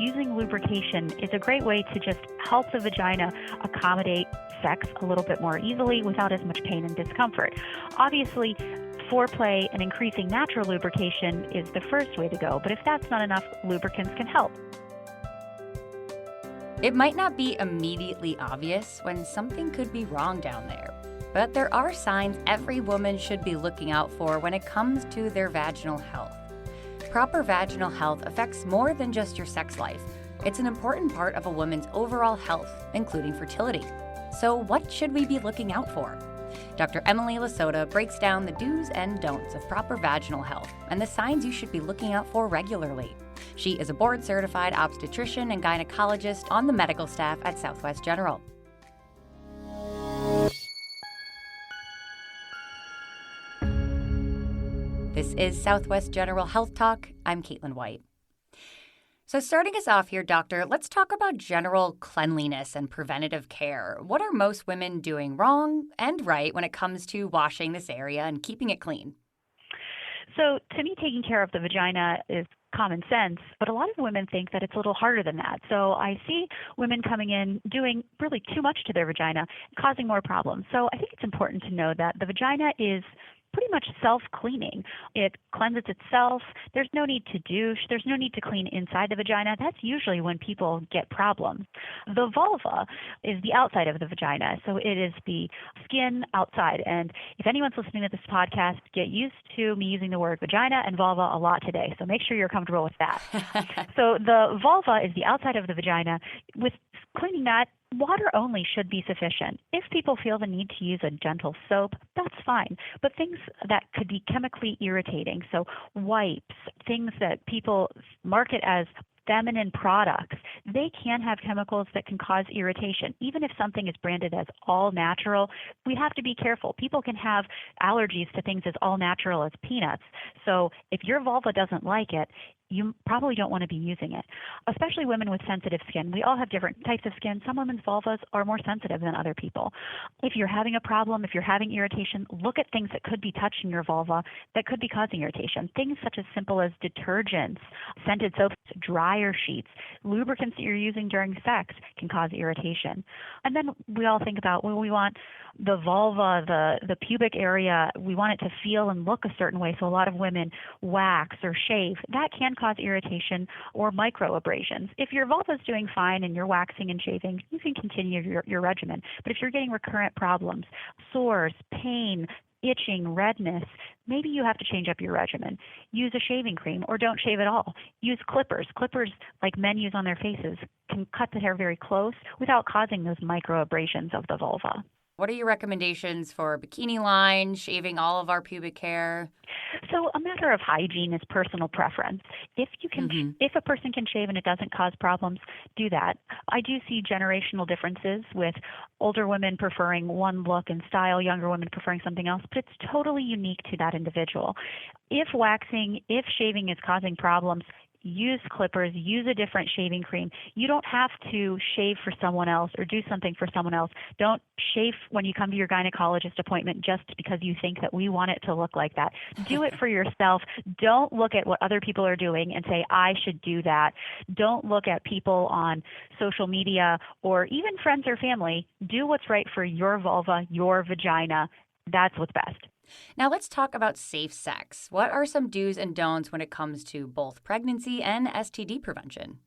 using lubrication is a great way to just help the vagina accommodate sex a little bit more easily without as much pain and discomfort. Obviously, foreplay and increasing natural lubrication is the first way to go, but if that's not enough, lubricants can help. It might not be immediately obvious when something could be wrong down there, but there are signs every woman should be looking out for when it comes to their vaginal health. Proper vaginal health affects more than just your sex life. It's an important part of a woman's overall health, including fertility. So what should we be looking out for? Dr. Emily Lasota breaks down the do's and don'ts of proper vaginal health and the signs you should be looking out for regularly. She is a board-certified obstetrician and gynecologist on the medical staff at Southwest General. This is Southwest General Health Talk. I'm Caitlin White. So starting us off here, doctor, let's talk about general cleanliness and preventative care. What are most women doing wrong and right when it comes to washing this area and keeping it clean? So to me, taking care of the vagina is common sense, but a lot of women think that it's a little harder than that. So I see women coming in doing really too much to their vagina, causing more problems. So I think it's important to know that the vagina is pretty much self-cleaning. It cleanses itself. There's no need to douche. There's no need to clean inside the vagina. That's usually when people get problems. The vulva is the outside of the vagina, so it is the skin outside. And if anyone's listening to this podcast, get used to me using the word vagina and vulva a lot today, so make sure you're comfortable with that. So the vulva is the outside of the vagina. With cleaning that, water only should be sufficient. If people feel the need to use a gentle soap, that's fine. But things that could be chemically irritating, so wipes, things that people market as feminine products, they can have chemicals that can cause irritation. Even if something is branded as all natural, we have to be careful. People can have allergies to things as all natural as peanuts. So if your vulva doesn't like it, you probably don't want to be using it, especially women with sensitive skin. We all have different types of skin. Some women's vulvas are more sensitive than other people. If you're having a problem, if you're having irritation, look at things that could be touching your vulva that could be causing irritation. Things such as simple as detergents, scented soaps, dryer sheets, lubricants that you're using during sex can cause irritation. And then we all think about, well, we want the vulva, the pubic area, we want it to feel and look a certain way. So a lot of women wax or shave. That can cause irritation or microabrasions. If your vulva is doing fine and you're waxing and shaving, you can continue your regimen. But if you're getting recurrent problems, sores, pain, itching, redness, maybe you have to change up your regimen. Use a shaving cream or don't shave at all. Use clippers. Clippers, like men use on their faces, can cut the hair very close without causing those microabrasions of the vulva. What are your recommendations for bikini line, shaving all of our pubic hair? So a matter of hygiene is personal preference. If you can, if a person can shave and it doesn't cause problems, do that. I do see generational differences with older women preferring one look and style, younger women preferring something else, but it's totally unique to that individual. If waxing, if shaving is causing problems, use clippers, use a different shaving cream. You don't have to shave for someone else or do something for someone else. Don't shave when you come to your gynecologist appointment just because you think that we want it to look like that. Do it for yourself. Don't look at what other people are doing and say, I should do that. Don't look at people on social media or even friends or family. Do what's right for your vulva, your vagina. That's what's best. Now let's talk about safe sex. What are some do's and don'ts when it comes to both pregnancy and STD prevention?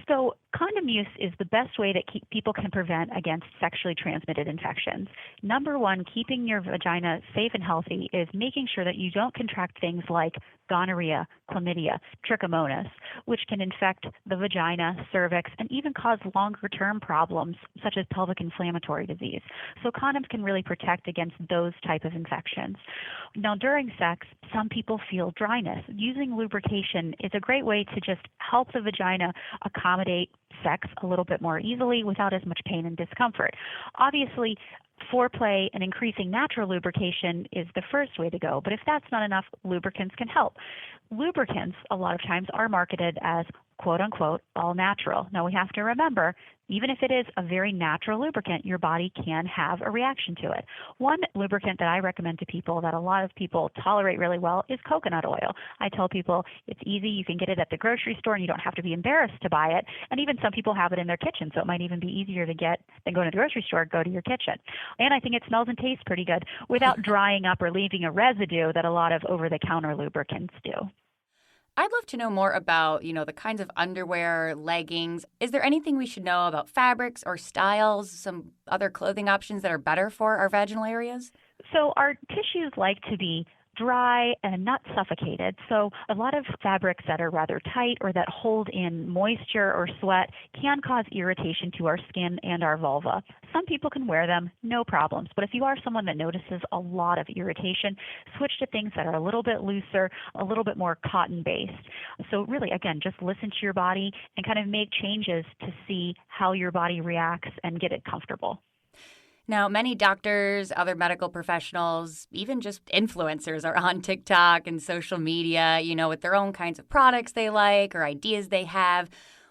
So condom use is the best way that people can prevent against sexually transmitted infections. Number one, keeping your vagina safe and healthy is making sure that you don't contract things like gonorrhea, chlamydia, trichomonas, which can infect the vagina, cervix, and even cause longer-term problems such as pelvic inflammatory disease. So condoms can really protect against those type of infections. Now, during sex, some people feel dryness. Using lubrication is a great way to just help the vagina accommodate sex a little bit more easily without as much pain and discomfort. Obviously, foreplay and increasing natural lubrication is the first way to go, but if that's not enough, lubricants can help. Lubricants, a lot of times, are marketed as quote unquote, all natural. Now we have to remember, even if it is a very natural lubricant, your body can have a reaction to it. One lubricant that I recommend to people that a lot of people tolerate really well is coconut oil. I tell people it's easy. You can get it at the grocery store and you don't have to be embarrassed to buy it. And even some people have it in their kitchen, so it might even be easier to get than going to the grocery store, go to your kitchen. And I think it smells and tastes pretty good without drying up or leaving a residue that a lot of over-the-counter lubricants do. I'd love to know more about, the kinds of underwear, leggings. Is there anything we should know about fabrics or styles, some other clothing options that are better for our vaginal areas? So our tissues like to be dry and not suffocated. So a lot of fabrics that are rather tight or that hold in moisture or sweat can cause irritation to our skin and our vulva. Some people can wear them, no problems. But if you are someone that notices a lot of irritation, switch to things that are a little bit looser, a little bit more cotton-based. So really, again, just listen to your body and kind of make changes to see how your body reacts and get it comfortable. Now, many doctors, other medical professionals, even just influencers are on TikTok and social media, with their own kinds of products they like or ideas they have.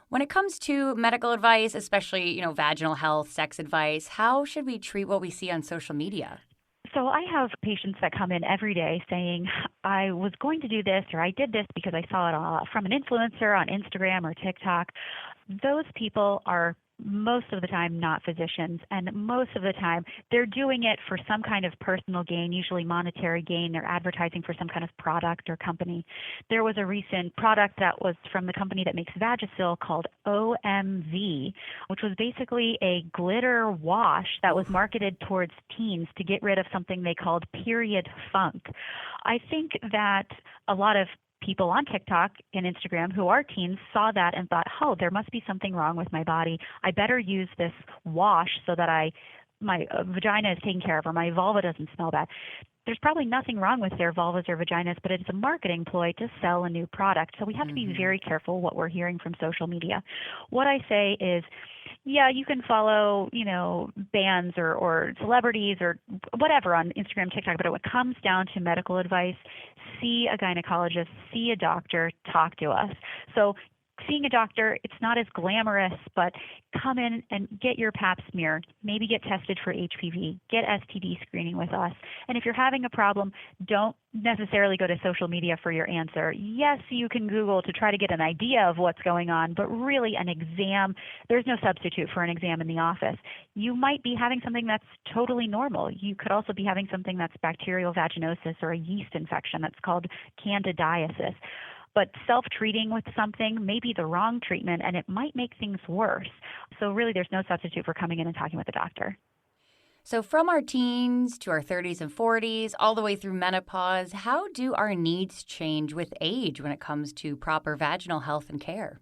When it comes to medical advice, especially, vaginal health, sex advice, how should we treat what we see on social media? So I have patients that come in every day saying, I was going to do this or I did this because I saw it from an influencer on Instagram or TikTok. Those people are most of the time not physicians, and most of the time they're doing it for some kind of personal gain, usually monetary gain. They're advertising for some kind of product or company. There was a recent product that was from the company that makes Vagisil called OMV, which was basically a glitter wash that was marketed towards teens to get rid of something they called period funk. I think that a lot of people on TikTok and Instagram who are teens saw that and thought, oh, there must be something wrong with my body. I better use this wash so that my vagina is taken care of or my vulva doesn't smell bad. There's probably nothing wrong with their vulvas or vaginas, but it's a marketing ploy to sell a new product. So we have to be very careful what we're hearing from social media. What I say is, yeah, you can follow, bands or celebrities or whatever on Instagram, TikTok, but when it comes down to medical advice, see a gynecologist, see a doctor, talk to us. So seeing a doctor, it's not as glamorous, but come in and get your pap smear, maybe get tested for HPV, get STD screening with us. And if you're having a problem, don't necessarily go to social media for your answer. Yes, you can Google to try to get an idea of what's going on, but really an exam, there's no substitute for an exam in the office. You might be having something that's totally normal. You could also be having something that's bacterial vaginosis or a yeast infection that's called candidiasis. But self-treating with something may be the wrong treatment, and it might make things worse. So really, there's no substitute for coming in and talking with a doctor. So from our teens to our 30s and 40s, all the way through menopause, how do our needs change with age when it comes to proper vaginal health and care?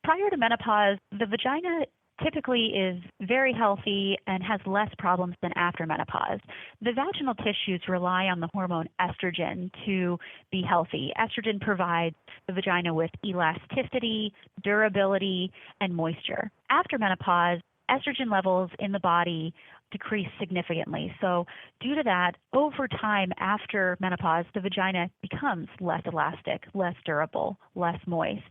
Prior to menopause, the vagina typically is very healthy and has less problems than after menopause. The vaginal tissues rely on the hormone estrogen to be healthy. Estrogen provides the vagina with elasticity, durability, and moisture. After menopause, estrogen levels in the body decrease significantly. So due to that, over time after menopause, the vagina becomes less elastic, less durable, less moist.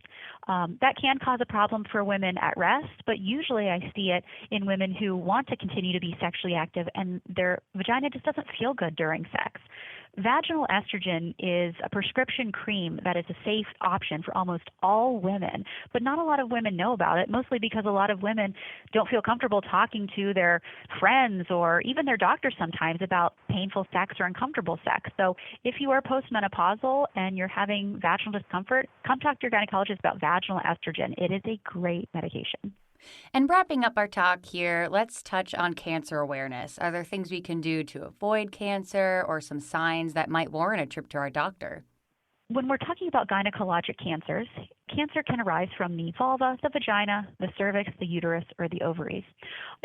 That can cause a problem for women at rest, but usually I see it in women who want to continue to be sexually active and their vagina just doesn't feel good during sex. Vaginal estrogen is a prescription cream that is a safe option for almost all women, but not a lot of women know about it, mostly because a lot of women don't feel comfortable talking to their friends or even their doctors sometimes about painful sex or uncomfortable sex. So if you are postmenopausal and you're having vaginal discomfort, come talk to your gynecologist about vaginal estrogen. It is a great medication. And wrapping up our talk here, let's touch on cancer awareness. Are there things we can do to avoid cancer or some signs that might warrant a trip to our doctor? When we're talking about gynecologic cancers, cancer can arise from the vulva, the vagina, the cervix, the uterus, or the ovaries.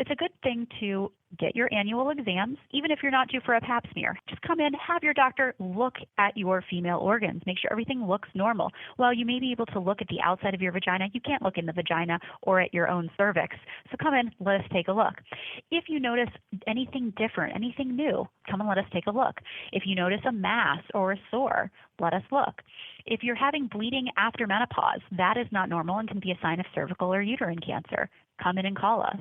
It's a good thing to get your annual exams, even if you're not due for a pap smear. Just come in, have your doctor look at your female organs, make sure everything looks normal. While you may be able to look at the outside of your vagina, you can't look in the vagina or at your own cervix. So come in, let us take a look. If you notice anything different, anything new, come and let us take a look. If you notice a mass or a sore, let us look. If you're having bleeding after menopause, that is not normal and can be a sign of cervical or uterine cancer. Come in and call us.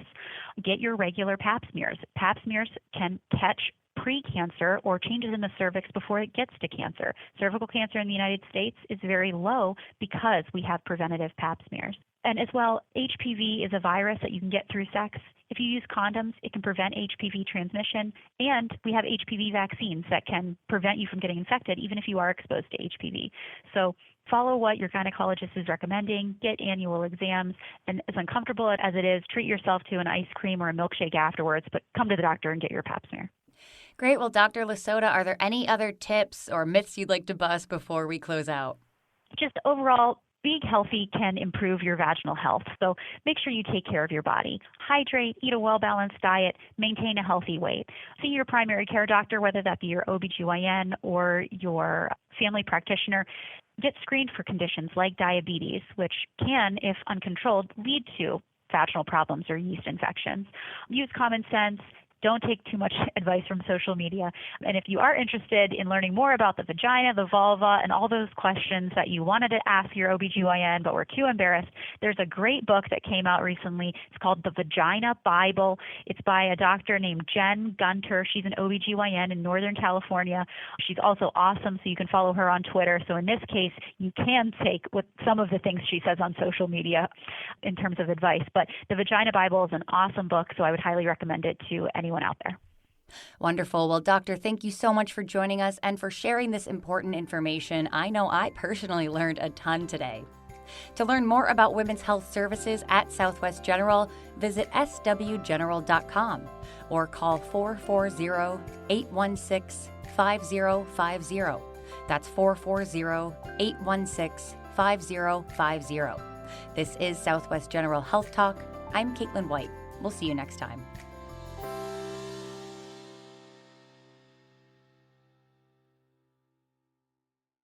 Get your regular pap smears. Pap smears can catch pre-cancer or changes in the cervix before it gets to cancer. Cervical cancer in the United States is very low because we have preventative pap smears. And as well, HPV is a virus that you can get through sex. If you use condoms, it can prevent HPV transmission, and we have HPV vaccines that can prevent you from getting infected even if you are exposed to HPV. So follow what your gynecologist is recommending, get annual exams, and as uncomfortable as it is, treat yourself to an ice cream or a milkshake afterwards, but come to the doctor and get your pap smear. Great. Well, Dr. Lasota, are there any other tips or myths you'd like to bust before we close out? Just overall, being healthy can improve your vaginal health. So make sure you take care of your body. Hydrate, eat a well-balanced diet, maintain a healthy weight. See your primary care doctor, whether that be your OBGYN or your family practitioner. Get screened for conditions like diabetes, which can, if uncontrolled, lead to vaginal problems or yeast infections. Use common sense. Don't take too much advice from social media. And if you are interested in learning more about the vagina, the vulva, and all those questions that you wanted to ask your OBGYN but were too embarrassed, there's a great book that came out recently. It's called The Vagina Bible. It's by a doctor named Jen Gunter. She's an OBGYN in Northern California. She's also awesome, so you can follow her on Twitter. So in this case, you can take with some of the things she says on social media in terms of advice. But The Vagina Bible is an awesome book, so I would highly recommend it to anyone out there. Wonderful. Well, Doctor, thank you so much for joining us and for sharing this important information. I know I personally learned a ton today. To learn more about women's health services at Southwest General, visit swgeneral.com or call 440-816-5050. That's 440-816-5050. This is Southwest General Health Talk. I'm Caitlin White. We'll see you next time.